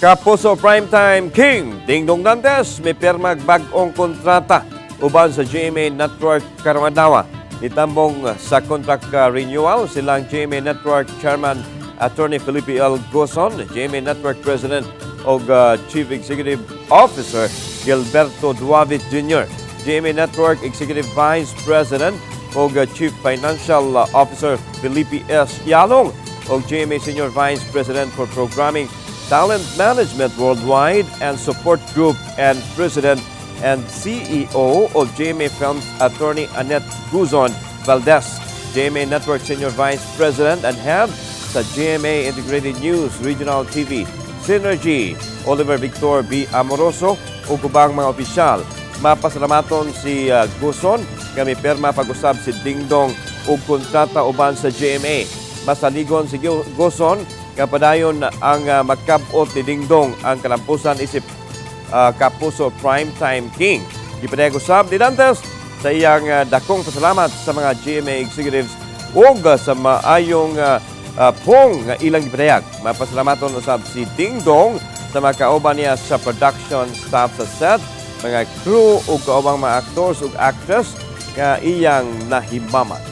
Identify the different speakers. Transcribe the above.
Speaker 1: Kapuso Primetime King, Dingdong Dantes, mipirma bag-ong kontrata uban sa GMA Network karong adlawa. Nitambong sa contract renewal silang GMA Network Chairman Attorney Felipe L. Gozon, GMA Network President o Chief Executive Officer Gilberto Duavit Jr., GMA Network Executive Vice President o Chief Financial Officer Felipe S. Yalong o GMA Senior Vice President for Programming Talent Management Worldwide and Support Group and President and CEO of GMA Films Attorney Annette Gozon Valdez, GMA Network Senior Vice President and Head sa GMA Integrated News Regional TV Synergy, Oliver Victor B. Amoroso o kubang mga opisyal. Mapasalamaton si Gozon, kami pirma pag-usab si Dingdong o kontrata uban sa GMA. Masaligon si Gozon, kapadayon ang makab-ot ni Dingdong ang kalampusan isip Kapuso Primetime King. Gipadayag-usab ni Dantes sa iyang dakong pasalamat sa mga GMA executives o sa maayong pong nga ilang gipadayag. Mapasalamaton usab si Dingdong sa mga kauban niya sa production staff sa set, mga crew o kaubang mga actors o actress nga iyang nahimamat.